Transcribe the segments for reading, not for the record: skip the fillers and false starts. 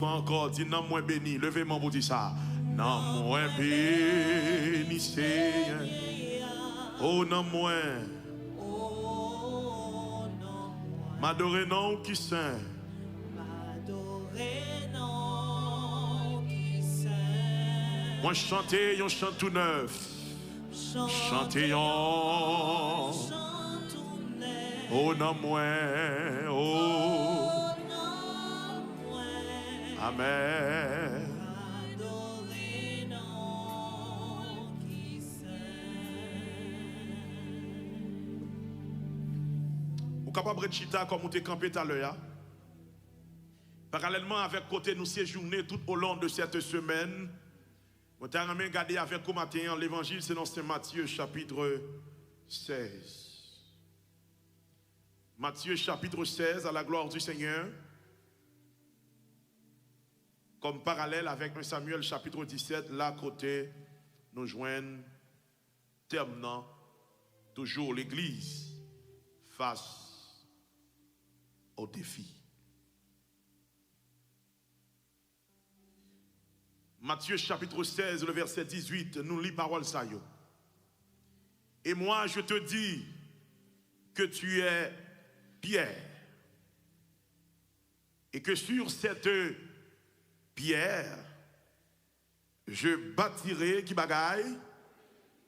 Encore, dis non moins béni, levez-moi pour dire ça. Non moins béni, Seigneur. Oh non moins. M'adorer non qui saint. Moi chanter, on chante tout neuf. Chantez on. Oh non moins. Oh. Amen. Vous capable de chita comme vous êtes campé tout à l'heure. Parallèlement avec côté nous séjourner tout au long de cette semaine. Vous avez regardé avec vous matin l'évangile, c'est dans Saint Matthieu chapitre 16. Matthieu chapitre 16 à la gloire du Seigneur. Comme parallèle avec 1 Samuel chapitre 17, là côté, nous joignons terminant toujours l'Église face au défi. Matthieu chapitre 16, le verset 18, nous lit parole ça yo. Et moi je te dis que tu es Pierre, et que sur cette Pierre, je bâtirai qui bagaille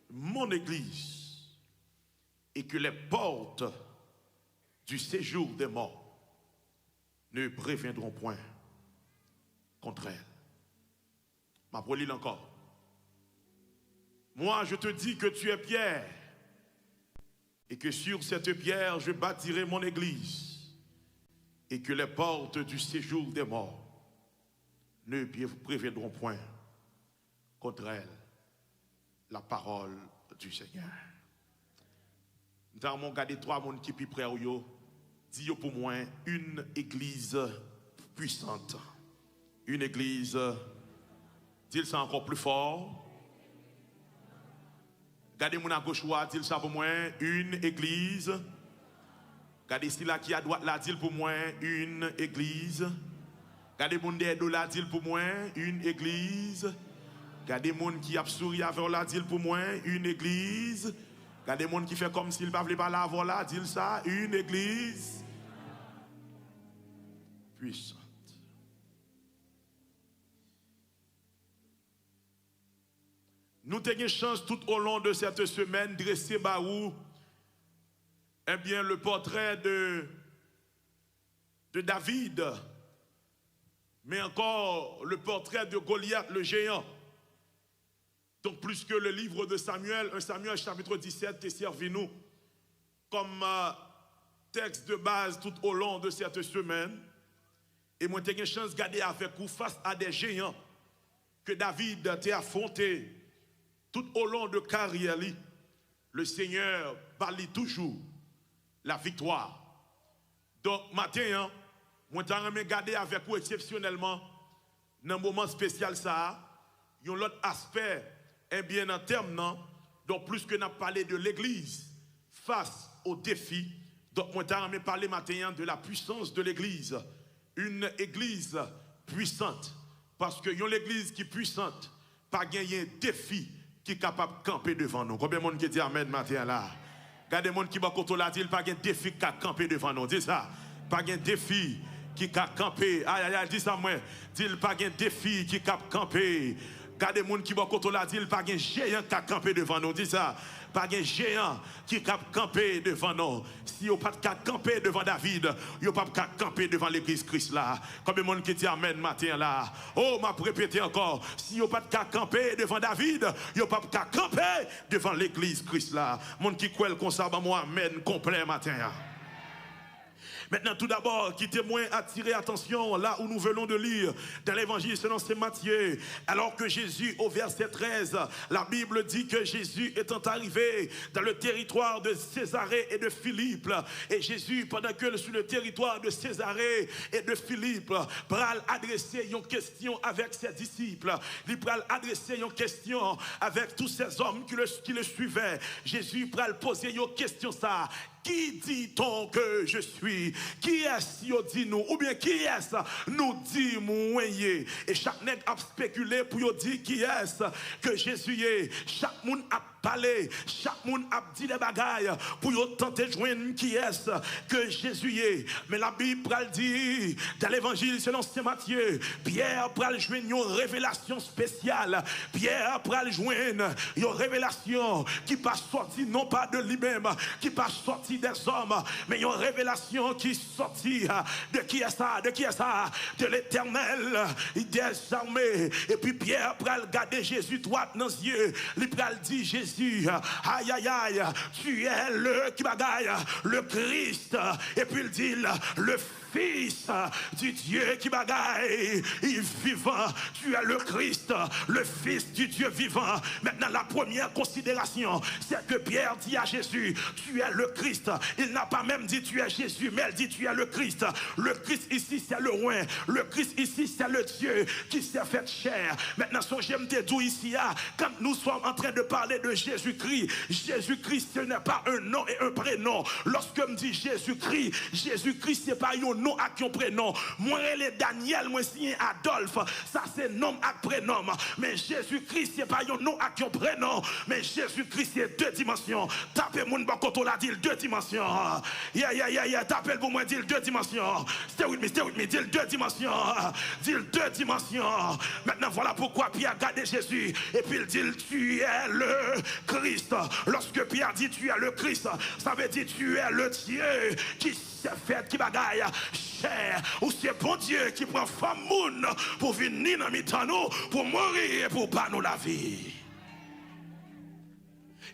mon église, et que les portes du séjour des morts ne préviendront point contre elle. Ma relire encore. Moi, je te dis que tu es Pierre, et que sur cette pierre, je bâtirai mon église, et que les portes du séjour des morts ne préviendront point contre elle. La parole du Seigneur. Nous avons regardé trois personnes qui sont près de vous. Dis pour moi, une église puissante. Une église, dis ça encore plus fort. Regardez mon à gauche, dis ça pour moi, une église. Regardez celui là qui est à droite, là, dis pour moi, une église. Regardez mon derrière là, dis pour moi, une église. Regardez mon qui a souri avec là, dis pour moi, une église. Regardez mon qui fait comme s'il ne voulait pas la voir là, dis ça, une église puissante. Nous avons une chance tout au long de cette semaine de dresser baou, eh bien, le portrait de David, mais encore le portrait de Goliath, le géant. Donc, plus que le livre de Samuel, 1 Samuel chapitre 17, qui servi nous comme texte de base tout au long de cette semaine. Et moi, j'ai une chance de garder avec vous face à des géants que David a affronté tout au long de carrière. Le Seigneur parle toujours la victoire. Donc, matin, moi, j'ai garder avec vous exceptionnellement, dans un moment spécial, ça, il y a un autre aspect. Eh bien, en termes, non, donc plus que nous parlé de l'église face aux défis, donc moi, j'ai parlé maintenant de la puissance de l'église. Une église puissante. Parce que y a l'église qui est puissante, pas gagner un défi qui est capable de camper devant nous. Combien de monde qui dit Amen matin là? Regardez les gens qui va côté là, dit pas un défi qui a campé devant nous. Dis ça. Pas un défi qui a campé. Aïe aïe aïe, dis ça moi. Dis pas un défi qui a campé. Regardez les gens qui va côté là, dit pas un géant qui a campé devant nous. Dis ça. Pas un géant qui a campé devant nous. Si vous n'avez pas campé devant David, vous n'avez pas campé devant l'église Christ là. Comme le monde qui dit Amen matin là. Oh, m'a répété encore. Si vous n'avez pas campé devant David, vous n'avez pas campé devant l'église Christ là. Monde qui croit comme ça, moi Amen complet matin là. Maintenant, tout d'abord, qui témoin attirer attention là où nous venons de lire dans l'évangile selon Saint Matthieu. Alors que Jésus, au verset 13, la Bible dit que Jésus étant arrivé dans le territoire de Césarée et de Philippe, et Jésus, pendant que sur le territoire de Césarée et de Philippe, pral adresser une question avec ses disciples, il pral adresser une question avec tous ces hommes qui le suivaient. Jésus pral poser une question ça. Qui dit-on que je suis? Qui est-ce qui dit nous? Ou bien qui est-ce nous dit moyen? Et chaque nègre a spéculé pour dire qui est-ce que Jésus est. Chaque monde a parlé, chaque monde a dit des bagailles pour tenter de joindre qui est-ce que Jésus est. Mais la Bible dit dans l'évangile selon Saint Matthieu, Pierre pral joindre une révélation spéciale. Pierre pral joindre une révélation qui pas sorti non pas de lui-même, qui pas sorti des hommes, mais une révélation qui sortit de qui est ça, de qui est ça, de l'Éternel des armées. Et puis Pierre pral garder Jésus droit dans les yeux, il pral dit Jésus, aïe aïe aïe, tu es le qui bagaille, le Christ. Et puis il dit le Fils du Dieu qui bagaille, il vivant, tu es le Christ, le Fils du Dieu vivant. Maintenant la première considération, c'est que Pierre dit à Jésus, tu es le Christ. Il n'a pas même dit tu es Jésus, mais il dit tu es le Christ. Le Christ ici c'est le roi, le Christ ici c'est le Dieu qui s'est fait chair. Maintenant songez me d'où ici, quand nous sommes en train de parler de Jésus-Christ, Jésus-Christ ce n'est pas un nom et un prénom. Lorsque me dit Jésus-Christ, Jésus-Christ c'est pas un nom avec un prénom. Moi les Daniel, moi signé Adolphe, ça c'est nom avec prénom. Mais Jésus-Christ c'est pas un nom avec un prénom, mais Jésus-Christ c'est deux dimensions. Tapez mon bakoto la dit deux dimensions. Tapez pour moi dit deux dimensions. Stay with me, dit deux dimensions. Dit deux dimensions. Maintenant voilà pourquoi Pierre gardait Jésus et puis il dit tu es le Christ. Lorsque Pierre dit tu es le Christ, ça veut dire tu es le Dieu qui s'est fait, qui bagaille cher. Ou c'est bon Dieu qui prend femme moun pour venir dans mi-temps nous, pour mourir et pour pas nous la vie.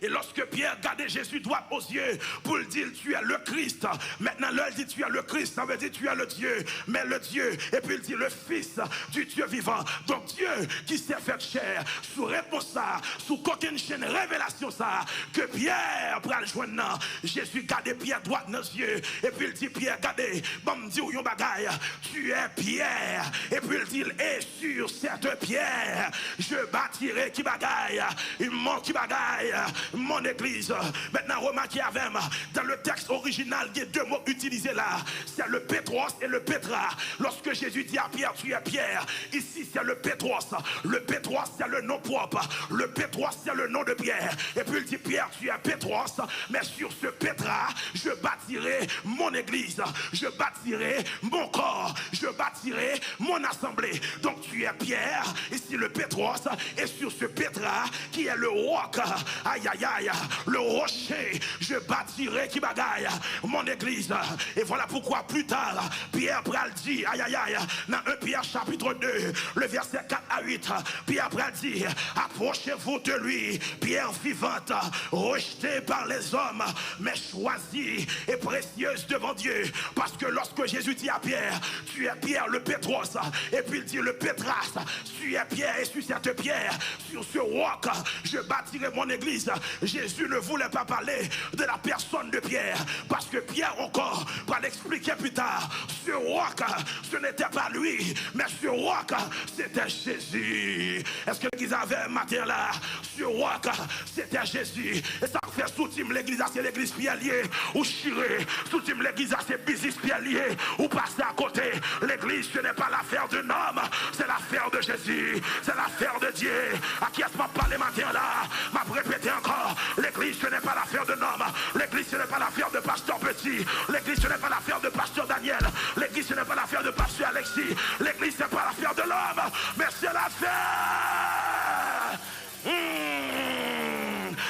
Et lorsque Pierre gardait Jésus droit aux yeux pour lui dire tu es le Christ, maintenant là il dit tu es le Christ, ça veut dire tu es le Dieu, mais le Dieu, et puis il dit le Fils du Dieu vivant. Donc Dieu qui s'est fait chair, sous réponse ça, sous aucune chaîne révélation ça, que Pierre prend le joindre, Jésus gardait Pierre droit dans les yeux, et puis il dit Pierre, regardez, bon me dit yon bagaille, tu es Pierre, et puis il dit et sur cette pierre, je bâtirai qui bagaille, mon qui bagaille, mon église. Maintenant remarquez avec moi, dans le texte original il y a deux mots utilisés là, c'est le Pétros et le Pétra. Lorsque Jésus dit à Pierre tu es Pierre, ici c'est le Pétros. Le Pétros c'est le nom propre, le Pétros c'est le nom de Pierre. Et puis il dit Pierre tu es Pétros, mais sur ce Pétra je bâtirai mon église, je bâtirai mon corps, je bâtirai mon assemblée. Donc tu es Pierre, ici le Pétros, et sur ce Pétra qui est le roc, aïe aïe aïe, le rocher, je bâtirai qui bagaille mon église. Et voilà pourquoi plus tard Pierre pral dit aïe aïe aïe dans 1 Pierre chapitre 2 le verset 4 à 8, Pierre pral dit approchez-vous de lui, pierre vivante, rejetée par les hommes, mais choisie et précieuse devant Dieu. Parce que lorsque Jésus dit à Pierre tu es Pierre le Pétros, et puis il dit le Pétras, tu es Pierre, et sur cette pierre, sur ce roc je bâtirai mon église. Jésus ne voulait pas parler de la personne de Pierre, parce que Pierre encore va l'expliquer plus tard, ce roc ce n'était pas lui, mais ce roc c'était Jésus. Est-ce que l'église avait un matin là, ce roc c'était Jésus? Et ça fait sous-team l'église, c'est l'église pialier ou chiré, sous-team l'église c'est business pialier ou passer à côté. L'église ce n'est pas l'affaire d'un homme, c'est l'affaire de Jésus, c'est l'affaire de Dieu. À qui est-ce que m'a parlé matin là? M'a répété encore, l'église ce n'est pas l'affaire d'un homme, l'église ce n'est pas l'affaire de pasteur Petit, l'église ce n'est pas l'affaire de pasteur Daniel, l'église ce n'est pas l'affaire de pasteur Alexis, l'église ce n'est pas l'affaire de l'homme, mais c'est l'affaire.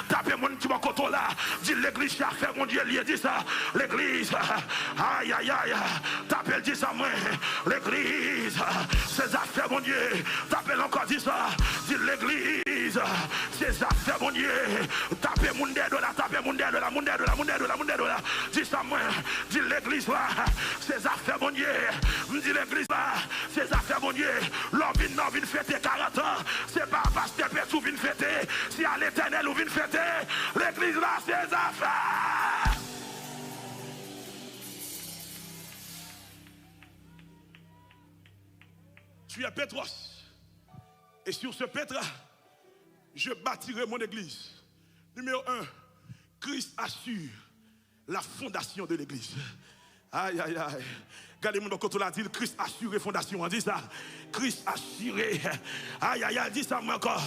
Tapez mon petit coton là, dit l'église c'est affaire mon Dieu, il dit ça, l'église, aïe aïe aïe, tapez dit ça moi, l'église, c'est affaire mon Dieu, tapez encore dit ça, dit l'église, c'est affaire mon Dieu, tapez mon Dieu là, tapez mon Dieu là, mon Dieu là, mon Dieu là, mon Dieu là, dit ça moi, dit l'église là, c'est affaire mon Dieu, me dit l'église là, c'est affaire mon Dieu, l'homme vient fêter 40 ans, c'est pas pasteur Pétou vient fêter, si à l'éternel ou vient fêter, l'église là, c'est affaires. Tu es Pétros. Et sur ce Pétra, je bâtirai mon église. Numéro 1, Christ assure la fondation de l'église. Aïe, aïe, aïe. Regardez-moi quand on a dit, Christ assuré fondation. On dit ça. Christ assuré. Aïe, aïe, aïe, dit ça moi encore.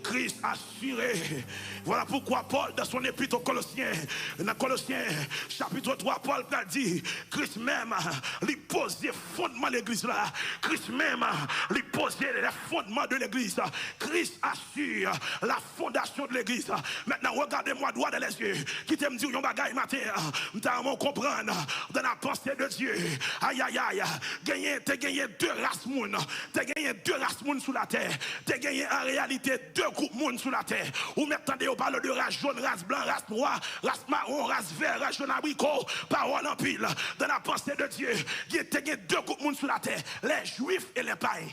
Christ assuré. Voilà pourquoi Paul, dans son épître aux Colossiens, dans Colossiens, chapitre 3, Paul a dit, Christ même, lui posait fondement de l'église là. Christ même, lui posait les fondements de l'église. Christ assure la fondation de l'église. Maintenant, regardez-moi droit dans les yeux. Qui t'aime dire, yon bagaille matin, m'ta comprendre dans la pensée de Dieu. Aïe, aïe, aïe. T'as gagné deux races moun. T'as gagné deux races moun sous la terre. T'as gagné en réalité deux groupes moun sous la terre. Ou maintenant, on parle de race jaune, race blanc, race noire, race marron, race vert, race jaune abricot, parole en pile. Dans la pensée de Dieu, t'as gagné deux groupes moun sous la terre. Les juifs et les païens.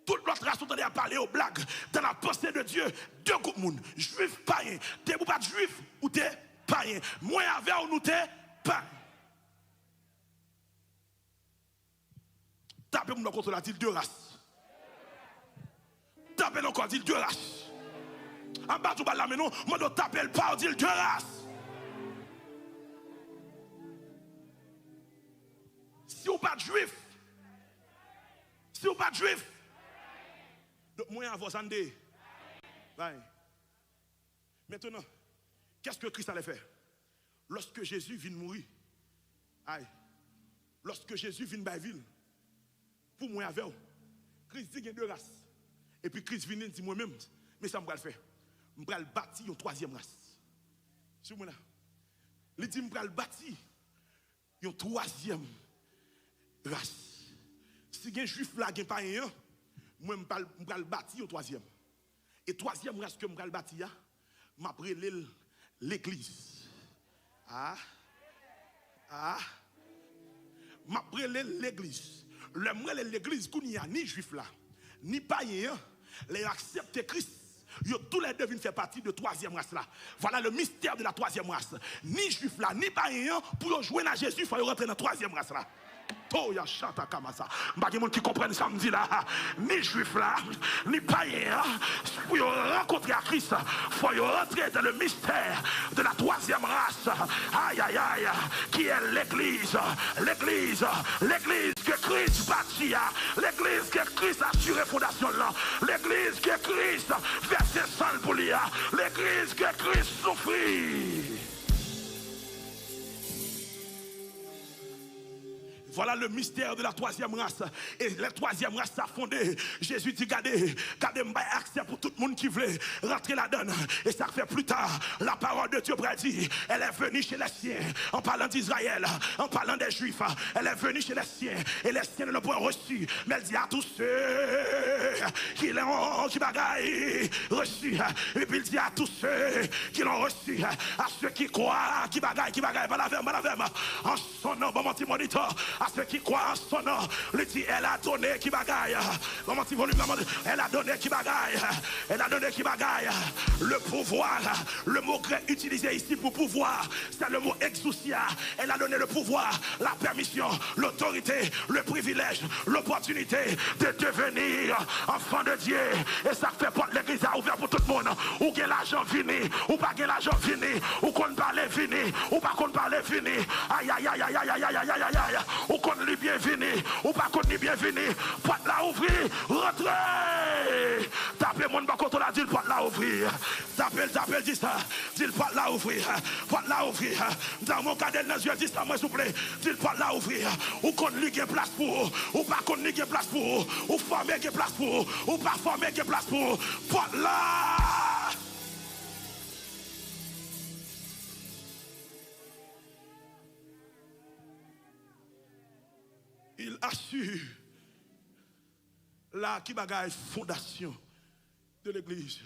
Toute l'autre race, on a parlé aux blagues. Dans la pensée de Dieu, deux groupes moun. Juifs, païens. T'es pas juif ou t'es païen. Moi avec ou nous t'es païen. Tapez mon contre la dit deux races. Tapez encore dit deux races. En bas tout bas là mais non, moi dois taper le pas dit deux races. Si vous pas juif, si vous pas juif, donc moi avant ça ndé. Maintenant, qu'est-ce que Christ allait faire? Lorsque Jésus vient mourir, aïe, lorsque Jésus vient dans la ville, pour moi avec Christ dit qu'il y a deux races. Et puis Christ vient et dit moi-même, mais ça me va le faire. Je vais bâtir une troisième race. C'est moi là. Il dit je vais bâtir une troisième race. Si il y a un juif là qui n'est pas un, moi je vais bâtir une troisième. Et troisième race que je vais bâtir, je vais appeler l'église. Ah. Je vais appeler l'église. L'église, il n'y a ni juif là, ni païen, les acceptent Christ. Tous les deux viennent faire partie de la troisième race là. Voilà le mystère de la troisième race. Ni juif là, ni païen, pour jouer à Jésus, il faut rentrer dans la troisième race là. Oh, ya chata comme ça. Pas de monde qui comprenne ça me dit là. Ni juif là, ni païen, pour rencontrer Christ, il faut rentrer dans le mystère de la troisième race. Aïe, aïe, aïe, qui est l'église. L'église que Christ bâtit, l'église que Christ a assuré fondation là, l'église que Christ versé sang pour lui, l'église que Christ souffrit. Voilà le mystère de la troisième race. Et la troisième race s'est fondée. Jésus dit, regardez, m'a accès pour tout le monde qui veut rentrer là-dedans. Et ça fait plus tard, la parole de Dieu prédit, elle est venue chez les siens, en parlant d'Israël, en parlant des Juifs. Elle est venue chez les siens, et les siens ne l'ont pas reçu. Mais elle dit à tous ceux qui l'ont reçu. Et puis il dit à tous ceux qui l'ont reçu, à ceux qui croient, qui bagaillent, en son nom, bon, mon moniteur. À ceux qui croient en son nom, lui dit, elle a donné qui bagaille. Elle a donné qui bagaille. Elle a donné qui bagaille. Le pouvoir, le mot grec utilisé ici pour pouvoir, c'est le mot exousia. Elle a donné le pouvoir, la permission, l'autorité, le privilège, l'opportunité de devenir enfant de Dieu. Et ça fait porte l'église a ouvert pour tout le monde. Ou que l'argent fini, ou pas que l'argent fini, ou qu'on parle fini, ou pas qu'on parle fini. Aïe, aïe, aïe, aïe, aïe, aïe, aïe, aïe, aïe, aïe. Ou qu'on lui bienvenue, ou pas qu'on lui bienvenue. Porte la ouvrir, rentrez. Tapez mon bas quand on a dit porte la ouvrir. Tapez, dis ça. Dis porte la ouvrir. Porte la ouvrir. Dans mon cadet dans les yeux, dis ça, moi s'il vous plaît. Dis porte la ouvrir. Ou qu'on lui gagne place pour, ou pas qu'on lui gagne place pour, ou former gagne place pour, ou pas former gagne place pour. Porte la. Il assure la qui bagaille fondation de l'église.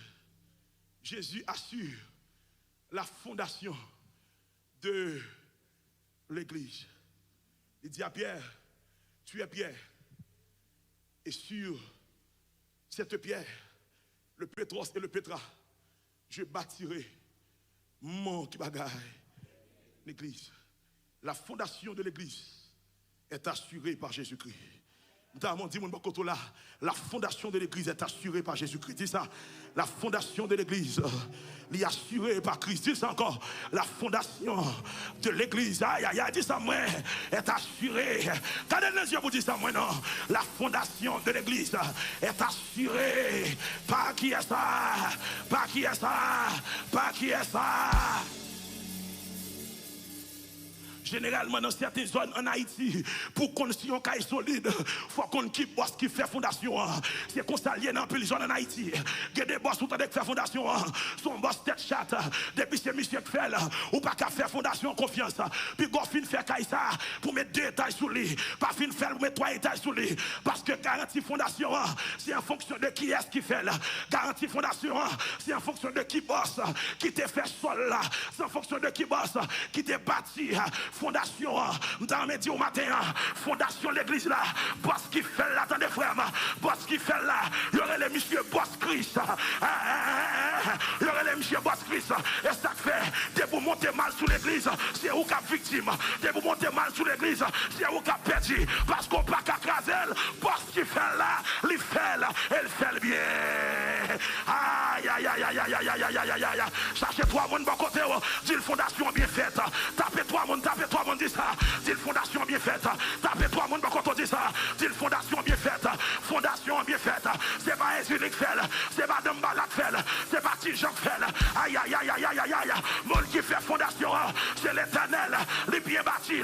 Jésus assure la fondation de l'église. Il dit à Pierre, tu es Pierre. Et sur cette pierre, le Pétros et le Pétra, je bâtirai mon qui bagaille l'église. La fondation de l'église est assurée par Jésus-Christ. La fondation de l'église est assurée par Jésus-Christ. Dis ça. La fondation de l'église est assurée par Christ. Dis ça encore. La fondation de l'église, aïe, aïe, aïe, dis ça moi, est assurée. Quand les yeux vous disent ça moi, non. La fondation de l'église est assurée par qui est ça? Par qui est ça? Par qui est ça? Généralement, dans certaines zones en Haïti, pour qu'on ait un caille solide, il faut qu'on ait un boss qui fait fondation. C'est qu'on s'allie dans les zones en Haïti. Il y a des boss qui fait fondation. Son boss tête chatte. Depuis c'est monsieur qui fait, ou pas qu'à faire fondation confiance. Puis Goffin fait caille ça pour mettre 2 étages sous lui. Pas fin faire pour mettre 3 étages sous lui. Parce que garantie fondation, c'est en fonction de qui est-ce qui fait. Garantie fondation, c'est en fonction de qui boss, qui te fait sol là. C'est en fonction de qui boss, qui te bâti. Fondation, dans mes dit au matin, fondation l'église là, boss qui fait là, attendez frère, boss qui fait là, il y aurait les messieurs boss Christ, il y aurait les messieurs boss Christ, et ça fait, dès vous montez mal sous l'église, c'est vous qui êtes victime, dès vous montez mal sous l'église, c'est vous qui êtes perdu, parce qu'on pas qu'à craser, boss qui fait là, il fait là, elle fait le bien. Aïe, aïe, aïe, aïe, aïe, aïe, aïe, aïe, aïe, aïe, sachez 3 monde bon côté, dit le fondation bien faite, tapez 3 monde, tapez 3 monde dit ça, dit fondation bien faite, tapez 3 monde quand on dit ça, dit fondation bien faite, fondation bien faite, c'est pas un unique fait, c'est pas d'un balade fait, c'est pas petit Jean fait, aïe aïe aïe aïe aïe aïe aïe, monde qui fait fondation, c'est l'éternel, les bien bâtis,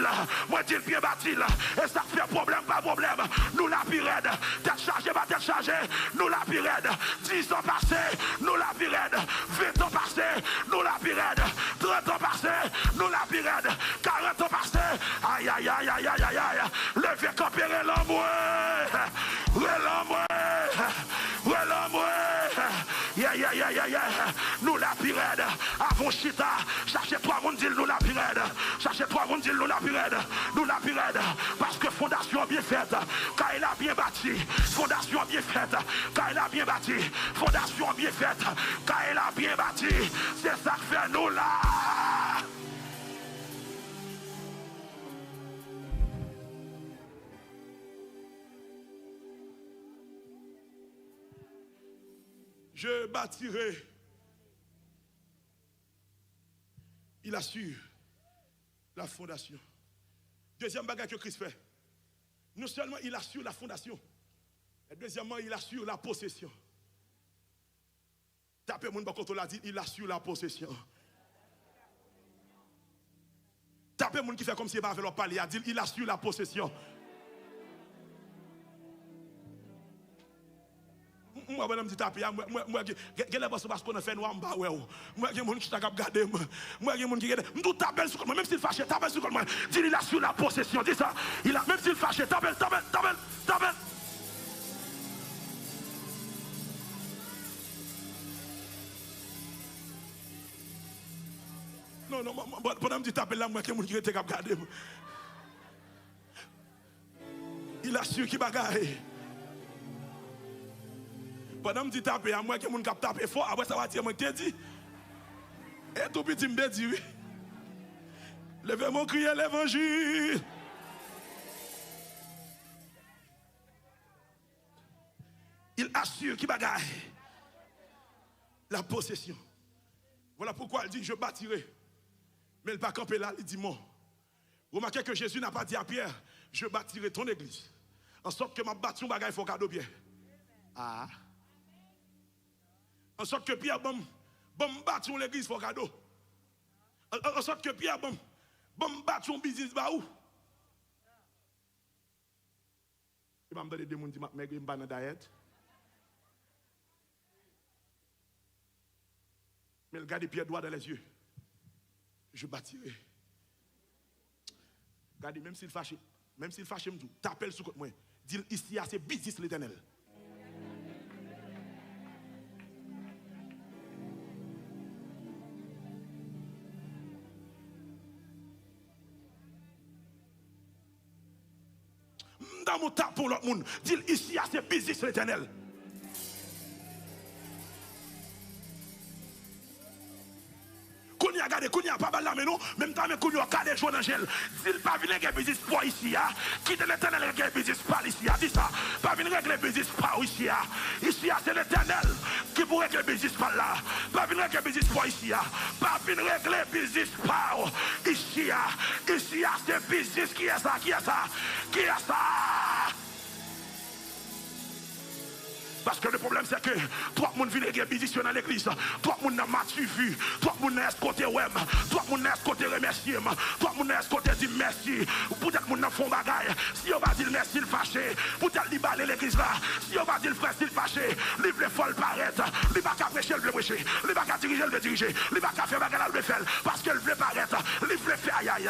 moi dis le bien bâti, et ça fait problème pas problème, nous la pirède, tête chargée pas tête chargée, nous la pirède, 10 ans passés, nous la pirède, 20 ans passés, nous la pirède, 30 ans passés, nous la pirède, 40 ans passés, aïe aïe aïe aïe aïe aïe aïe, levez camper l'amour, nous la pirède, avant chita, cherchez 3 monde dit nous la pirède, cherchez 3 monde dit nous la pirède, nous la pirède, parce que fondation bien faite, quand elle a bien bâti, fondation bien faite, quand elle a bien bâti, fondation bien faite, quand elle a bien bâti, c'est ça que fait nous là. Je bâtirai. Il assure la fondation. Deuxième bagage que Christ fait. Non seulement il assure la fondation, et deuxièmement, il assure la possession. Tapez mon quand on l'a dit, il assure la possession. Tapez mon qui fait comme si il avait leur parler, il dit il assure la possession. Moi, je dis taper, moi, je ne sais pas ce qu'on a fait, moi, je suis qui t'a regardé, moi, je suis tout taper sur moi, même s'il fâche, taper sur moi, dis il a sur la possession, dis ça, il a, même s'il fâche, taper. Non, pendant que je tape là, moi, je suis qui t'a regardé. Il a su qui bagaille. Pendant que je tape, moi, je suis taper fort, après ça va dire, moi, je dit. Et tout petit me dit, oui. Levez-moi crier l'évangile. Il assure qui bagaille la possession. Voilà pourquoi il dit, je bâtirai. Mais il ne va pas camper là, il dit non. Remarquez que Jésus n'a pas dit à Pierre, je bâtirai ton église. En sorte que ma bâti un bagaille, il faut cadeau Pierre. Ah. En sorte que Pierre, bon bâti l'église, il faut cadeau. En sorte que Pierre, bon bâti un business, bah où? Il m'a donné des gens qui m'ont dit, je vais diète. Mais il garde Pierre droit dans les yeux. Je bâtirai. Regardez, même s'il fâche, me dit, t'appelles sur moi. Dis ici, c'est business l'éternel. Dans mon tas pour l'autre monde, dis ici, c'est business l'éternel. regardez, qu'on n'y a pas mal là, mais non, même temps, mais qu'on y a cadé Joan Angel. S'il pas venu régler business pour ici, quitte l'éternel régler business par ici, dis ça. Pas venu régler business par ici, ici, c'est l'éternel qui pour régler business par là. Pas venu régler business pour ici, pas venu régler business par ici, ici, c'est business qui est ça, qui est ça, qui est ça. Parce que le problème c'est que tout le monde vient de musicien dans l'église, tout le monde n'a pas vu, tout le monde n'a pas côté web, tout le monde n'a pas côté remercier, tout le monde n'a pas côté dire merci. Peut-être que monde font bagaille, si on va dire merci il fâché, peut-être qu'il va l'église là, si on va dire frère il fâché, il veut folle paraître, il va qu'à prêcher, il veut prêcher, il va qu'à diriger, il veut diriger, il va qu'à faire bagaille, il veut faire, parce qu'il veut paraître, il veut faire aïe aïe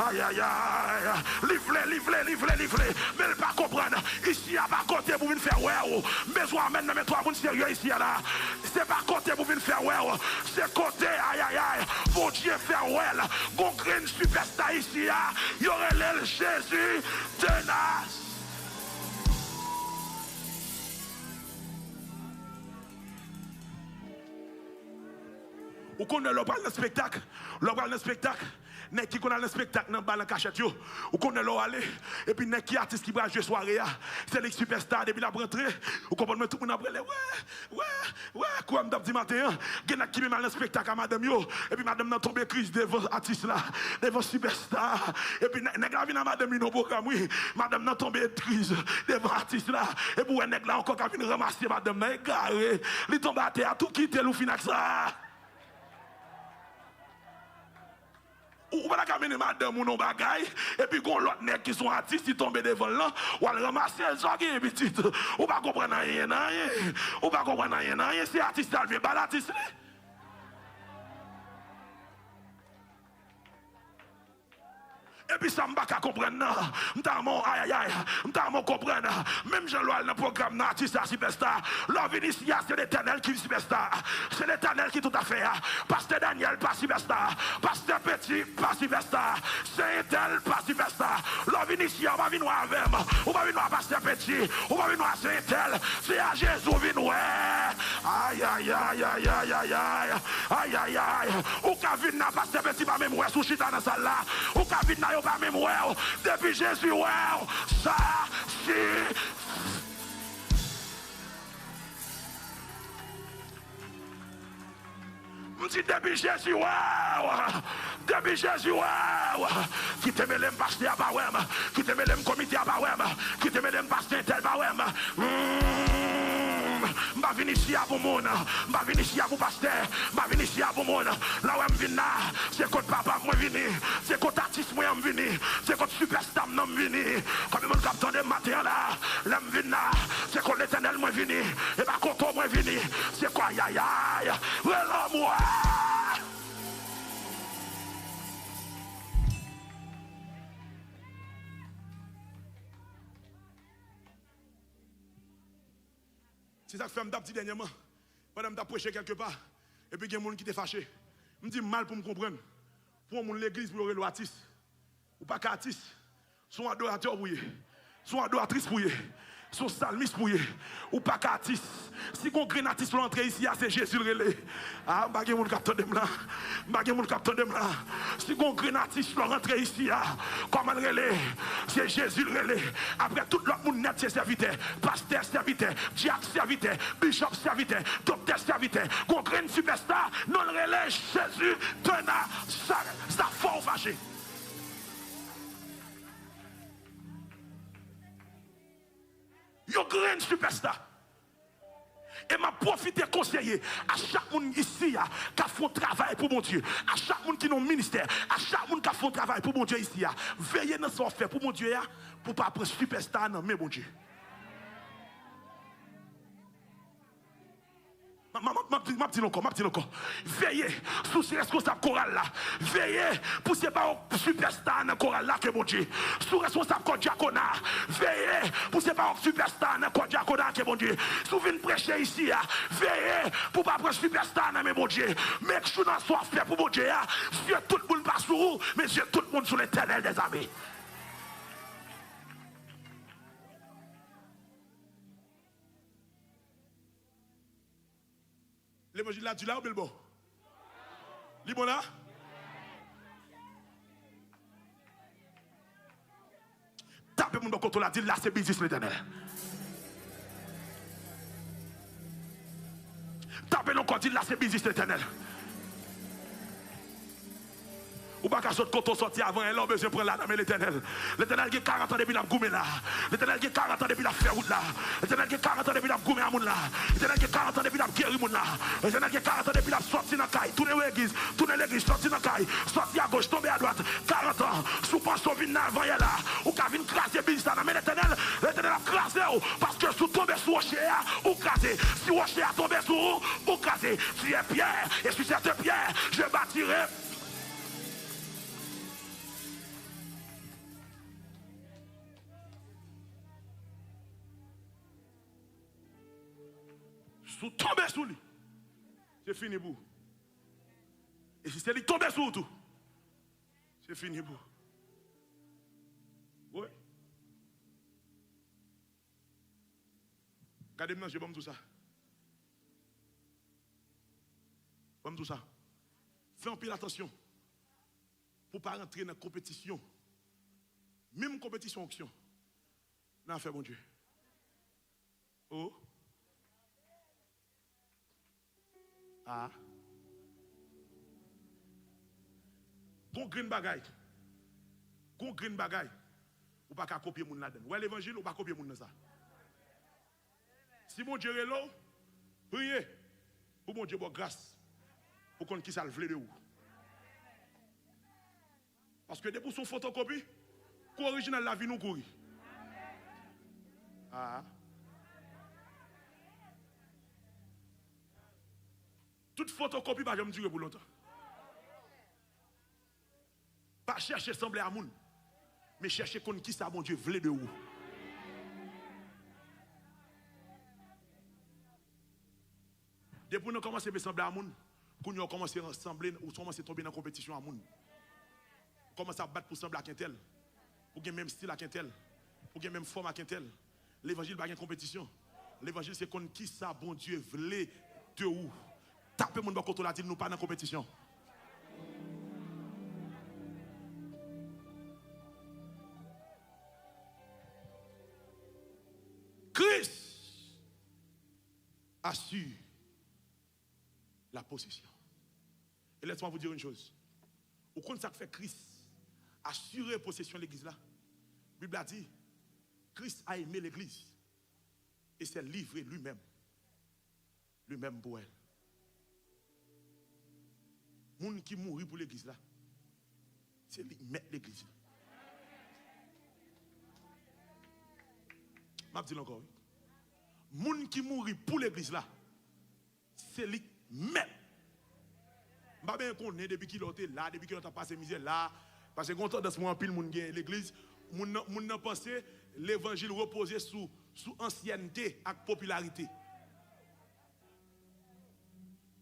aïe aïe aïe, livrer, mais il va comprendre, ici à ma côté pour venir faire ouais. Besoin maintenant, mais toi, vous sérieux ici là. C'est pas côté pour venir faire ouais. C'est côté, aïe aïe aïe. Pour Dieu faire ouais. Gon green superstar ici là. Il y aurait le Jésus tenace. Ou qu'on a le spectacle. Le spectacle. N'est qui connaît le spectacle dans le cachette yo ou connaît l'eau aller et puis n'est qui artiste qui va jouer soirée c'est les superstars depuis la rentrée ou comprendre tout le monde après ouais quoi m'd'a dit matin gen qui met mal le spectacle à madame yo et puis madame n'a tombé crise devant artiste là devant superstar et puis nèg la vinn à madame no programme oui madame n'a tombé crise devant artiste là et puis nèg là encore qui vinn ramasser madame n'a égaré li tombe à terre tout quitter ou finax ça. Ou pas la amener madame ou non bagaille et puis qu'on l'autre nèg qui sont artistes qui tombent devant là ou aller ramasser les orgues petit ou pas comprendre rien ou pas comprendre rien c'est artiste elle vient pas l'artiste. Et puis ça m'a pas comprendre m'ta mon aïe aïe m'ta mon comprendre même Jean-Louis dans le programme artiste superstar là vient ici c'est l'éternel qui est superstar c'est l'éternel qui tout à fait pasteur Daniel pas superstar pasteur Petit pas superstar c'est tel pas superstar là vient ici on va venir avec on va venir pasteur Petit on va venir c'est tel c'est à Jésus vient ouais aïe aïe aïe aïe aïe aïe aïe aïe aïe ou ka venir pasteur Petit pas même ouais sous chita dans salle là ou ka venir pas même ouais depuis Jésus ouais ça c'est me dit depuis Jésus ouais depuis Jésus ouais qui te met les pasteur pas ouais qui te met les comité pas ouais qui te met les pasteur tel pas ouais m'a venir ici à vous monde m'a venir ici à vous pasteur m'a venir ici à vous monde là où me venir c'est quand papa moi venir c'est quand artiste moi me venir c'est quand superstar moi venir comme mon capitaine de matin là là me venir c'est quand l'éternel moi venir et pas quand moi venir c'est quoi aïe aïe moi c'est ça que fait m'dap dit dernièrement pendant m'dap prêcher quelque part et puis il y a des gens qui étaient fâchés me dit mal pour me comprendre pour mon l'église pour le artiste ou pas qu'artiste sont adorateurs pour sont adoratrices pour son salmiste pour ou pas qu'artiste si on grand artiste pour entrer ici c'est Jésus le relais ah bagay mon capteur de là bagay mon capteur de là si on grand artiste pour rentrer ici comment le relais c'est Jésus le relais après tout l'autre monde net c'est serviteur pasteur serviteur diacre serviteur bishop serviteur docteur serviteur on grand superstar non le relais Jésus tenant ça fort fâché. Yo grand superstar. Et m'a profité conseiller à chaque monde ici qui fait un travail pour mon Dieu, à chaque monde qui a un ministère, à chaque monde qui fait un travail pour mon Dieu ici, veillez dans ce fait pour mon Dieu pour pas prendre superstar non mais mon Dieu. m'a dit encore. Veillez sous ces responsables chorales là. Veillez pour ces superstars dans chorale là que mon Dieu. Sous responsable code diaconat. Veillez pour ces superstars dans code diaconat que mon Dieu. Sous venez prêcher ici. Veillez pour pas prendre superstar dans mon Dieu. Mais que je n'en sois fait pour mon Dieu. Dieu tout le monde passe sur vous, mais Dieu tout le monde sur l'éternel des amis. L'évangile là, tu l'as ou bien bon? Li bon là? Tapez mon côté là, dit là c'est business l'Éternel. Tapez nos côté là c'est business l'Éternel. Ou pas qu'à sortir sorti avant, elle a besoin de prendre la dame l'Éternel. L'Éternel qui a 40 ans depuis la goumé là. L'Éternel qui a 40 ans depuis la faire route là. L'Éternel qui a 40 ans depuis la goumé à moun là. L'Éternel qui a 40 ans depuis la guéri moun là. L'Éternel qui a 40 ans depuis la sorti dans la caille. Tournez l'église, sorti dans la caille. Sorti à gauche, tomber à droite. 40 ans, sous pension vin avant là. Ou qu'à vin craser business là. Mais l'Éternel a crasé parce que sous tomber sous rocher ou craser. Si rocher a tombé sur ou craser. Si est pierre et si c'est pierre, je bâtirai. Sous tomber sous lui, c'est fini pour. Et si c'est lui tomber sous tout, c'est fini pour. Oui. Regardez-moi, je vais tout ça. Comme tout ça. Fais un peu attention pour ne pas rentrer dans la compétition. Même compétition action. N'a fait bon Dieu. Oh. Ah. Gon green bagay. Gon green bagay. Ou pas qu'à copier moun là-dedans. Ouais l'évangile ou pas copier moun dans ça. Si mon Dieu est là, priez pour mon Dieu bonne grâce. Pour qu'on qui ça le vle de ou. Parce que dès pour son photocopie, qu'original la vie nous courir. Ah. Toute photocopie va jamais durer pour longtemps. Pas chercher sembler à moun, mais chercher qu'on qui ça mon Dieu vle de ou. Depuis nous commençons à sembler à moun, qu'on nous commence à ressembler ou commence à tomber dans la compétition à moun. Commence à battre pour sembler à Quintel, pour gagner même style à Quintel, pour gagner même forme à Quintel. L'évangile pas une compétition. L'évangile c'est qu'on qui ça bon Dieu vle de ou. Tapez mon côté là, dit nous pas dans la compétition. Christ assure la possession. Et laisse-moi vous dire une chose. Au compte ça que fait Christ assurer la possession de l'église là. La Bible a dit, Christ a aimé l'église et s'est livré lui-même pour elle. Moun qui mourit pour l'église là, c'est lui mettre l'église. Je dis encore. Moun qui mourit pour l'église là, c'est lui mettre. Je ne sais pas qu'on est depuis qu'il est là, depuis qu'il a passé misère là, parce que quand on a ce moment pile moun gagne l'église, moun n'a pensé l'évangile reposait sous ancienneté et popularité.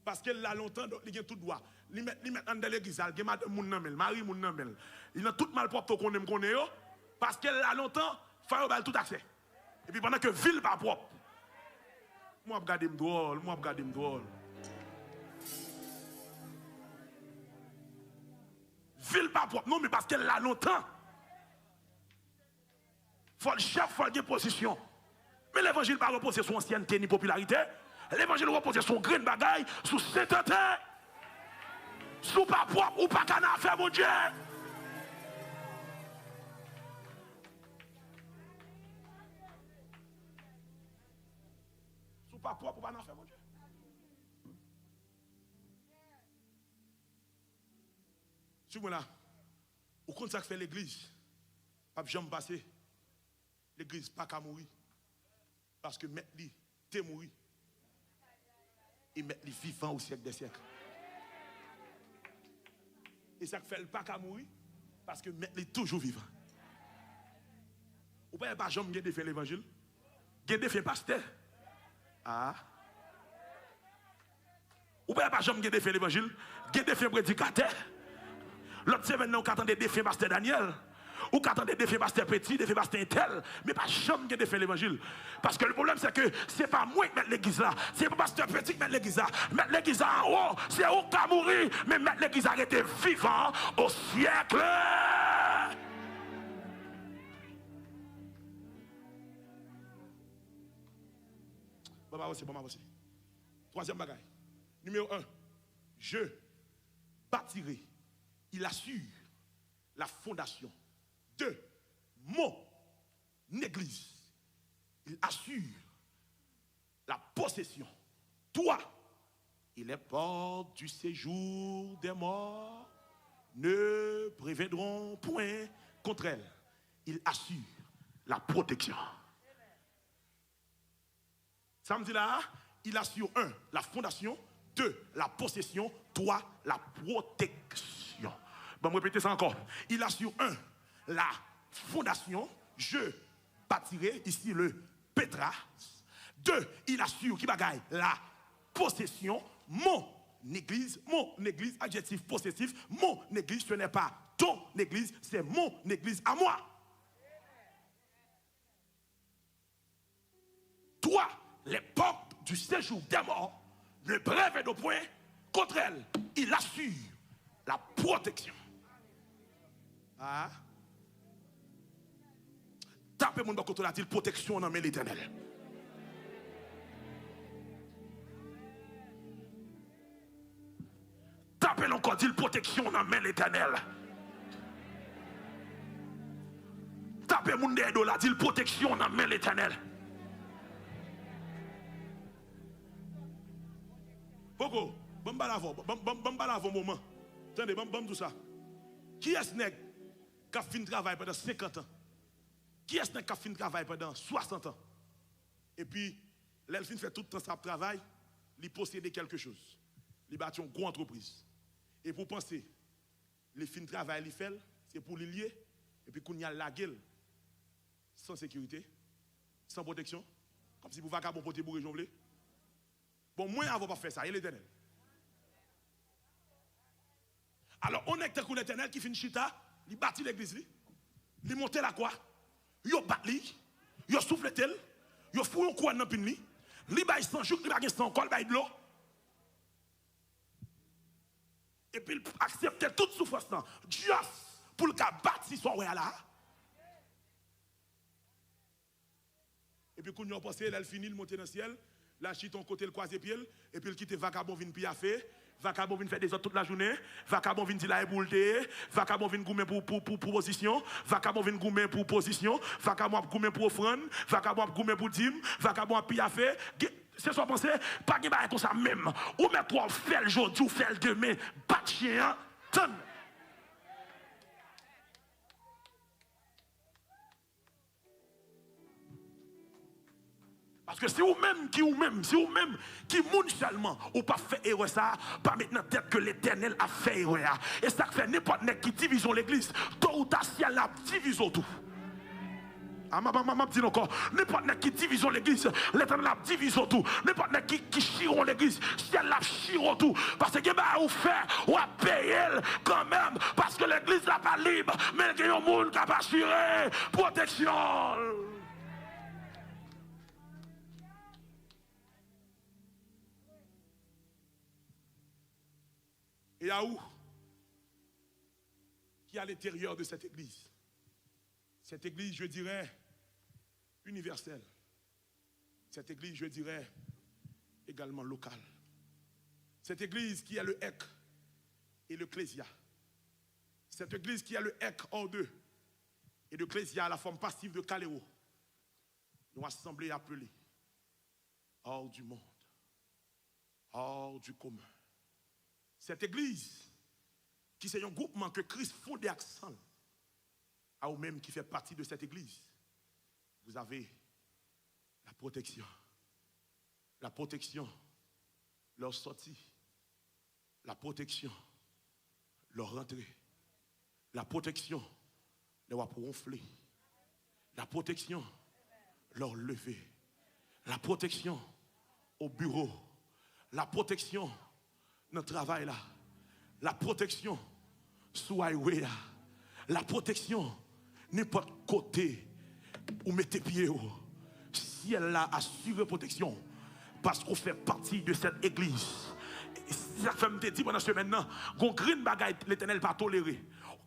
Parce que là longtemps il y a tout droit. Li met dans l'église, il y a madame moun nan mel, mari moun nan mel. Il a tout mal propre qu'on aime connaît yo parce que là longtemps faut bal tout accès. Et puis pendant que ville pas propre. Moi regarder drôle. Ville pas propre. Non mais parce que là longtemps faut le chef, faut le position. Mais l'évangile pas reposer sur ancienneté ni popularité. L'évangile repose sur grain de bagaille, sous sainteté, sous pas propre ou pas qu'à faire mon Dieu. Sous pas propre ou pas faire mon Dieu. Si moi là, au compte ça que fait l'église, pas jamais passer, l'église pas qu'à mourir. Parce que mettre lui, t'es mourir. Et mettre les vivants au siècle des siècles. Et ça fait le pas qu'à mourir parce que mettre les toujours vivants. Ou pas jamais défait l'évangile. Défait pasteur. Ah. Ou pas jamais défait l'évangile. Défait prédicateur. L'autre semaine nous attendait défait pasteur Daniel. ou qu'attendez des faits pasteur petit, des faits pasteur tel, mais pas jamais de faire l'évangile. Parce que le problème c'est que c'est pas moi qui mets l'église là, c'est pas pasteur petit qui met l'église là. Mettre l'église en haut, c'est où qu'à mourir, mais mettre l'église à rester vivant au siècle. Bon, aussi. Troisième bagaille. Numéro 1. Je bâtirai. Il assure la fondation de mon église. Il assure la possession. Toi, et les portes du séjour des morts ne prévaudront point contre elle. Il assure la protection. Ça me dit là, il assure 1, la fondation, 2, la possession, 3, la protection. Bon, je répéter ça encore. Il assure 1, la fondation, je bâtirai ici le Pétra. 2, il assure qui bagaille la possession, mon église, adjectif possessif, mon église, ce n'est pas ton église, c'est mon église à moi. Toi, les portes du séjour des morts ne prévaudront point contre elle. Il assure la protection. Ah. Tapez mon côté là, dit protection dans l'Éternel. Tapez encore, dit protection dans l'Éternel. Tapez mon dedo là, dit protection dans l'Éternel. Boko, bon moment. Attendez, bon tout ça. Qui est-ce qui a fait un travail pendant 50 ans? Qui est-ce qui a fait un travail pendant 60 ans? Et puis, l'elfine fait tout le temps ça travail, il possède quelque chose. Il bâtit une grande entreprise. Et pour penser, les fins de travail, il fait, c'est pour les lier, et puis qu'on y a la gueule, sans sécurité, sans protection, comme si vous vagabond porter pour région. Bon, moi, on ne va pas faire ça, il est l'Éternel. Alors, on est que l'Éternel qui fait une chita, il bâtit l'église, il monte la croix, il bâtit, il souffle tel, il fouille un coin dans le pin, il baille sans jour, il baille sans col, il baille de l'eau. Et puis, il accepte toute souffrance, juste pour le cas bâti son ouais là. Et puis, quand on a pensé, elle finit, il monte dans le ciel. Là, chie ton côté, le croisé pied, et puis il quitte vagabond, vient piaffer, vagabond vient faire des autres toute la journée, vagabond vient dire là, ébouleté, vagabond vient goumer pour position, vagabond vient goumer pour position, vagabond goumer pour offrande, vagabond goumer pour dîme, vagabond piaffer. C'est ça pensée, pas de bail comme ça même. Ou mais toi, fait le jour, ou fait le demain, pas de chien, tonne. Parce que si vous-même qui moun seulement, ou pas fait erreur ça, pas maintenant tête que l'Éternel a fait erreur. Et ça fait n'importe qui divise l'église, tôt ou tard, si elle a divisé tout. Ah, ma dit encore, n'importe qui divise l'église, l'Éternel a divisé tout. N'importe qui chire l'église, si elle a chire tout. Parce que bah, ou fait, ou a payé quand même, parce que l'église n'est pas libre, mais il y a un monde qui a pas chiré. Protection. Et à où? Qui est à l'intérieur de cette église? Cette église, je dirais, universelle. Cette église, je dirais, également locale. Cette église qui a le ek et le clésia. Cette église qui a le ek hors d'eux et le clésia à la forme passive de kaléo. Nous assemblés appelés hors du monde, hors du commun. Cette église, qui c'est un groupement que Christ fondé accent, à vous-même qui fait partie de cette église, vous avez la protection. La protection, leur sortie. La protection, leur rentrée. La protection, leur ronfler. La protection, leur lever. La protection au bureau. La protection dans le travail là. La protection sous highway là. La protection n'importe côté où mettez pied, si elle a assuré protection, parce qu'on fait partie de cette église. Ça fait me dire pendant ce maintenant, qu'on green bagaille l'Éternel pas toléré.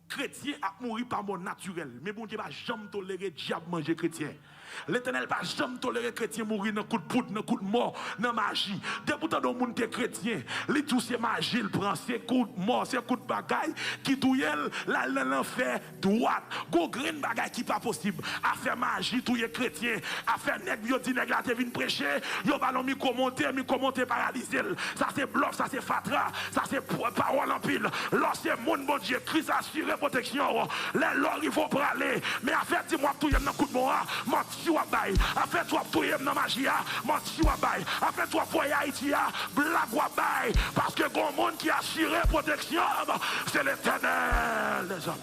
Chrétien a mouru par mort naturel, mais bon Dieu va jamais tolérer diable manger chrétien. L'Éternel va jamais tolérer chrétien mourir dans coup de poudre, dans coup de mort, dans magie. Dès pourtant dans monde qui est chrétien, les tout c'est magie, il prend ses coups de mort, ses coups de bagaille qui touyel la l'enfer droite. Go green bagaille qui pas possible. À faire magie touyer chrétien, à faire nèg yo di nèg la te vinn prêcher, yo ballon micro monter paralyser. Ça c'est bluff, ça c'est fatra, ça c'est parole en pile. Lorsque monde bon Dieu Christ assuré protection, les lors il faut praler, mais à faire dis-moi touyer dans coup de mort, menti wa bay. A fait toi touyer dans magie, menti wa bay. A fait toi pour Haïti, blague wa bay parce que grand monde qui a assuré protection, c'est l'Éternel des hommes.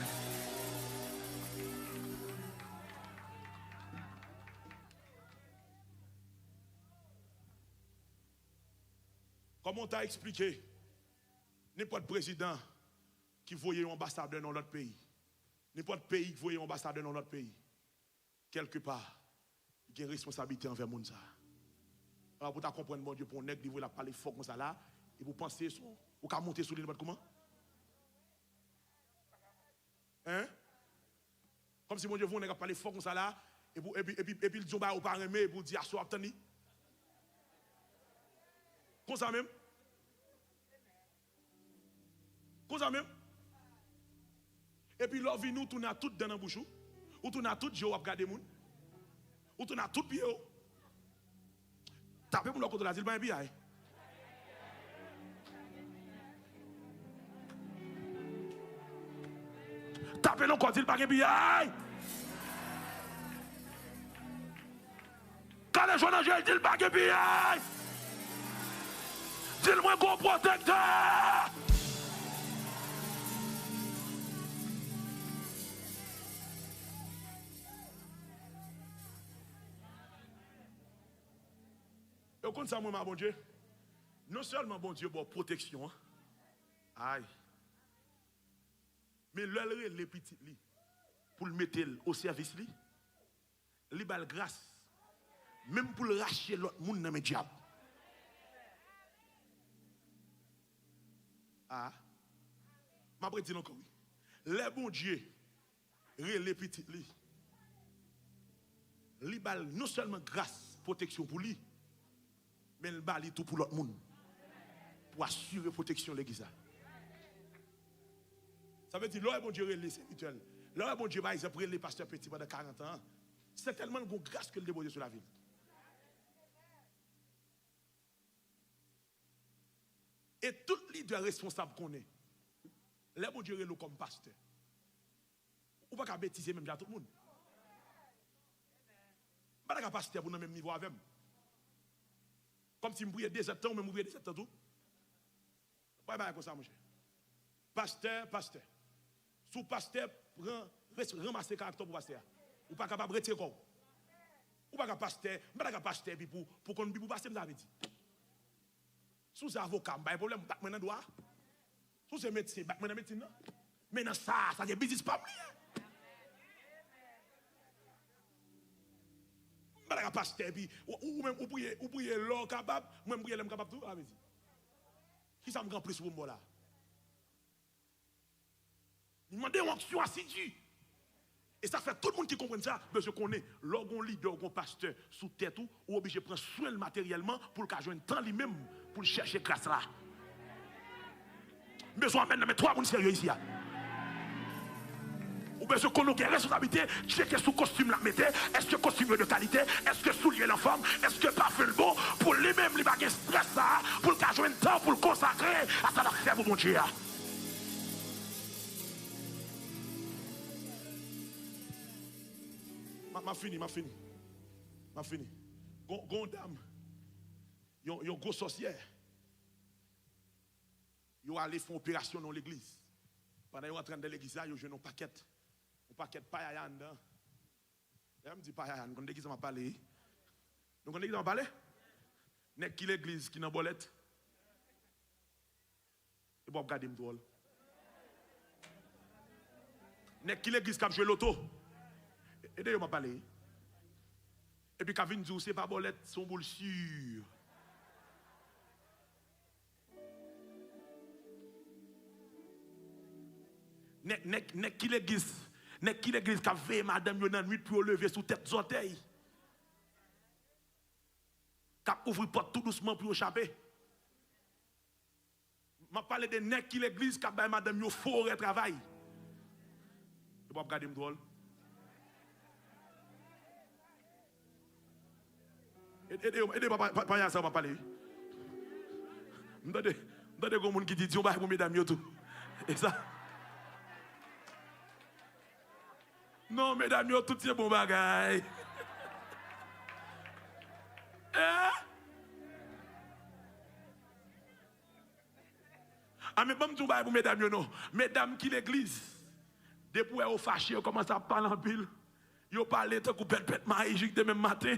Comment t'as expliqué n'importe président qui voyait un ambassadeur dans l'autre pays, n'importe pays qui voyait un ambassadeur dans l'autre pays, quelque part, il y a une responsabilité envers le monde. Alors pour comprendre, bon Dieu, pour un nègre, il veut parler fort comme ça là, et vous pensez, vous pouvez monter sur l'île, comment? Hein? Comme si mon Dieu, vous parler fort comme ça là, et puis le Djomba ou pas aimé, et vous dites, à soi, obtenu. Comme ça même? Comme ça même? Et puis, l'on vit nous, tourne tout dans la bouche, ou tourne tout, je vais regarder moun, ou tourne tout pied. Tapez pour le côté de la ville, bien. Tapez le côté de la ville, quand les jeunes gens disent le baguette, dis-moi qu'on protecteur. Et comme ça, moi, bon Dieu, non seulement bon Dieu, bon protection, aïe, mais l'heure les petits pour le mettre au service, il bal grâce, même pour le racheter l'autre monde dans mes diables. Ah, ma prédit encore oui. Les bon Dieu, les petits li bal non seulement grâce, protection pour lui, mais il bal tout pour l'autre monde. Pour assurer protection de l'église. Ça veut dire, l'heure bon Dieu les spirituels. L'heure bon Dieu, par exemple, les pasteurs petits pendant 40 ans. C'est tellement de grâce que le déposé sur la ville. Et tout leader responsable qu'on est, les bon Dieu le comme pasteur. Ou pas qu'à bêtiser même à tout le monde. Pas qu'à pasteur pour le même niveau avec moi. Comme si je me des ans, mais je me des ans tout. Pas comme ça, mon cher. Pasteur. Sous pasteur, ramasser caractère pour pasteur. Ou pas capable de retirer quoi. Ou pas capable de pasteur, pour qu'on puisse passer, vous avez dit. Sous avocat, pas de problème, pas maintenant droit. Sous c'est médecin, pas maintenant médecine. Maintenant ça c'est business pas mieux. Pas capable pasteur ou même ou prier l'or capable, moi prier l'homme capable tout, avez dit. Qui ça me grand plus pour moi là? Il demande une action assidue. Et ça fait tout le monde qui comprend ça, parce qu'on est l'orgon leader, l'orgon pasteur sous tête ou obligé de prendre soin matériellement pour qu'il ait un temps lui-même pour chercher grâce là. Besoin de mettre 3 personnes sérieux ici. Ou besoin qu'on ait une responsabilité, checker sous costume la mettez, est-ce que costume de qualité, est-ce que soulier la forme, est-ce que parfum le bon, pour lui-même, il va avoir stress ça, pour qu'il ait un temps pour le consacrer à ça faire pour mon Dieu. Ma fini. Gon dame, yon gros sorcière. Yon allé faire opération dans l'église. Pendant yon entraîne dans l'église, yon joue un paquet de paille à dedans. Elle me dit paille à dedans, l'église m'a parlé. Donc l'église m'a parlé. N'est qui l'église qui n'a bolette. Et bon, regardez-moi drôle. N'est qui l'église qui a joué l'auto. Aidez-moi m'a parlé. Et puis Kavin dit c'est pas bolette, son boule sûr. Nek qui l'église qui a veillé madame yo dans nuit pour lever sous tête orteil. Qui ouvre porte tout doucement pour échapper. M'a parlé de nek qui l'église qui a veillé madame yo fort travail. Tu peux regarder me drôle. Aidez pas ça m'a parlé. M'dade gon moun qui dit Dieu ba pour mesdames yo tout. Et ça non, mesdames, yo tout ces bon bagay. Ah, mais bon, tout bagay pour mesdames, yo non. Mesdames qui l'église, depuis au fâché, yo commence à parler en pile. Yo parle de coup pète magique de même matin.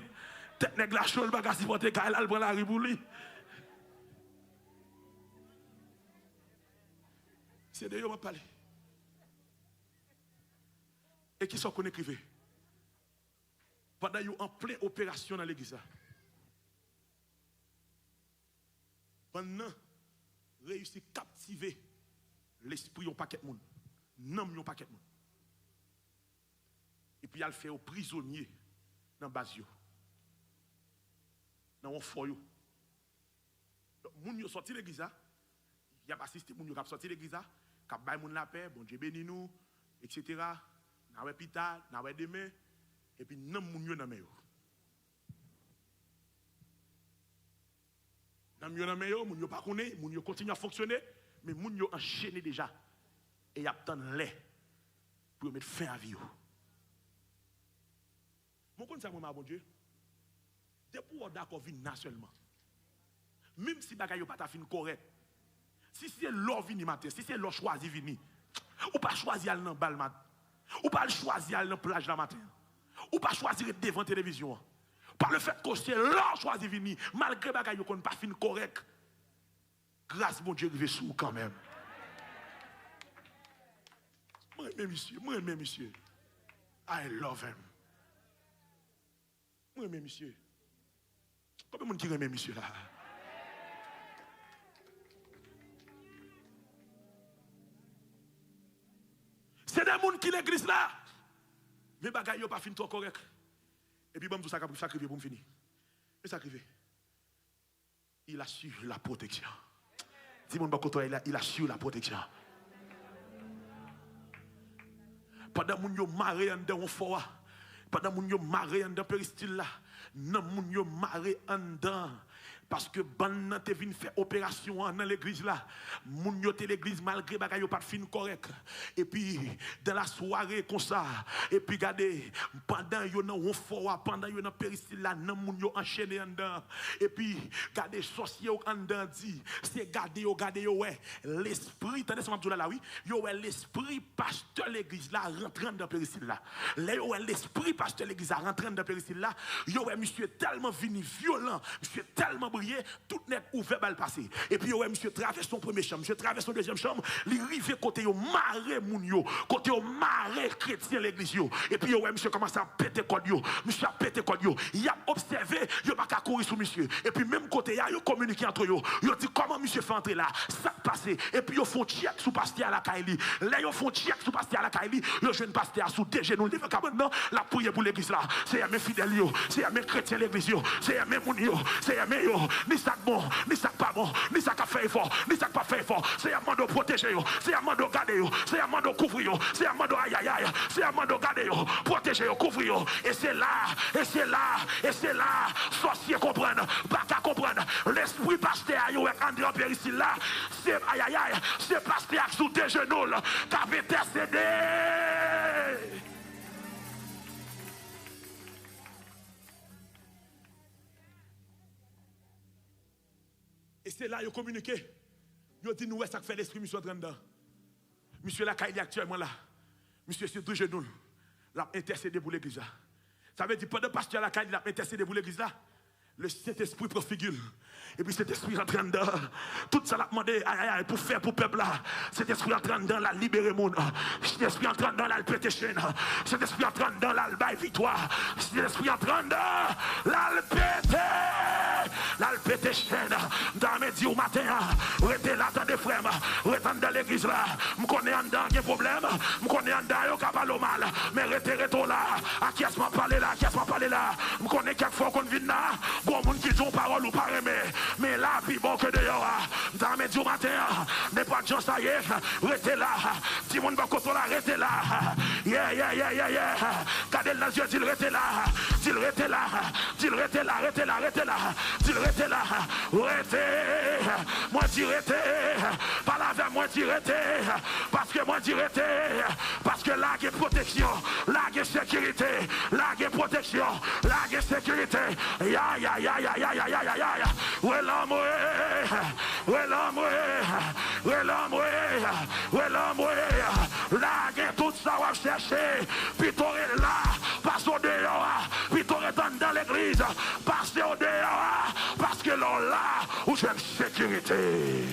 Tête nèg la chole bagay si porter kay la prend la ri pour lui. C'est de yo m'a parler. Et qui sont qu'on écrivait pendant qu'ils sont en pleine opération dans l'église. Pendant réussi à captiver l'esprit d'un paquet de monde, n'homme d'un paquet de monde. Et puis il a le fait aux prisonniers dans le basio, dans le foyer. Donc, les gens sont sortis de l'église, il y a pas assisté, les gens sont sortis de l'église, qui ont baillé la paix, bon Dieu bénis nous, etc. N'a pas pita, n'a pas demain, et puis non moun yo nan men yo. Nan yo nan men yo, moun yo pas connaît, moun yo continue à fonctionner, mais moun yo enchaîné déjà. Et y a tant lait pour mettre fin à vie yo. Mon compte ça moi bon Dieu. Depuis on d'accord vinn naturellement. Même si bagay yo pas ta fin correct. Si c'est l'or vini matin, si c'est l'or choisi vini, ou pas choisi al nan bal mat. Ou pas choisir aller dans la plage la matin. Ou pas choisir être devant la télévision. Par le fait que c'est là choisi venir, malgré que vous n'avez pas fin correct. Grâce mon Dieu, rive sous quand même. Moi-même, monsieur. I love him. Moi-même, monsieur. Combien de monde qui aime monsieur là? C'est des gens qui l'église là. Mais bagay yo pas fin trop correct. Et puis bon tout ça pour sacrifier pour me finir. Mais sacrifier. Il assure la protection. Dis-moi il assure la protection. Pendant moun yo maré en dedans fort. Pendant moun yo maré en dedans péristyle là, nan moun yo maré en dedans. Parce que ban te vin faire opération dans l'église là, moun yo te l'église malgré bagay yo pas de fin correct. Et puis dans la soirée comme ça, et puis regardez pendant yo nan on fort, pendant yo nan péristyle là, nan moun yo enchaîné en dedans. Et puis regardez sorcier en dedans dit, c'est garder yo ouais, l'esprit, attendez ça m'a là oui, yo ouais l'esprit pasteur l'église là rentrant dans péristyle là. Là yo ouais l'esprit pasteur l'église là rentrant dans péristyle là, yo ouais monsieur tellement vini violent, monsieur tellement tout net ouvert bal passé. Et puis ouais monsieur traverse son premier chambre, monsieur traverse son deuxième chambre, li rive côté yo maré moun yo, côté yo maré chrétien l'église yo. Et puis ouais monsieur commence à péter code yo, monsieur a pété code yo. Il a observé, yo pas courir sur monsieur. Et puis même côté yo communiquer entre yo. Yo dit comment monsieur fait entrer là, ça passé. Et puis yo font check sous pasteur à la Kaili. Là yo font check sous pasteur à la Kaili, yo jeune pasteur sous deux genoux, il fait maintenant la prière pour l'église là. C'est mes fidèles yo, c'est mes chrétiens l'église yo, c'est mes moun yo, c'est mes yo. Ni ça bon, ni ça pas bon, ni ça qui fait effort, ni ça qui pas fait effort. C'est un moment de protéger, c'est un moment de garder, c'est un moment de couvrir, c'est un moment de aïe aïe aïe, c'est un moment de garder, protéger, couvrir. Et c'est là, sorcier comprendre, baka comprendre. L'esprit pasteur yo est André en péristyle là, c'est aïe aïe aïe, c'est pasteur sous tes genoux qui avait intercédé. Et c'est là qu'ils ont communiqué. Ils ont dit, nous, ça fait l'esprit, monsieur, dedans. Monsieur, là, il est actuellement là. Monsieur, sur deux genoux, il a intercédé pour l'église. Ça veut dire, pendant le pasteur, là, il a intercédé pour l'église là. le Saint-Esprit préfigure. Et puis cet esprit rentre dedans. Tout ça l'a demandé pour faire pour le peuple là. Cet esprit rentre dedans, la libérer le monde. Cet esprit rentre dedans, la péter chaîne. Cet esprit rentre dedans, la baille victoire. Cet esprit rentre dedans, la péter chaîne. Dans mes dieux au matin, restez là dans des frères, restez dans l'église là. Je connais en dedans, il y a un problème. Je connais en dedans, il y a pas mal. Mais restez là. À qui est-ce qu'on parle là? Qui est-ce qu'on parle là? Je connais quelquefois qu'on vient là. Bon, monde qui dit parole ou pas aimer. Mais là, puis bon que dehors, dans mes jours matin, n'est pas de gens, ça y est, restez là. Si mon va côté là, restez là. Yeah. Gardez dans les yeux, dis-le, restez là. Dis-le, restez là. Dis-le, restez là, restez là, restez là. Dis-le, restez là. Restez. Moi, dis restez. Parle avec moi, dis restez. Parce que moi, dis restez. Parce que là, il y a protection. Là, il y a sécurité. Là, il y a protection. Là, il y a sécurité. Ya. Où est l'homme? Où est l'homme? Où est l'homme? Où est l'homme? Là, il y a tout ça à chercher. Puis tu es là, passe au dehors. Puis tu es dans l'église, passe au dehors. Parce que là, où j'ai une sécurité.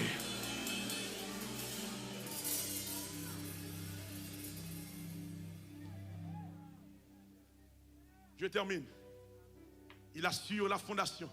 Je termine. Il assure la fondation.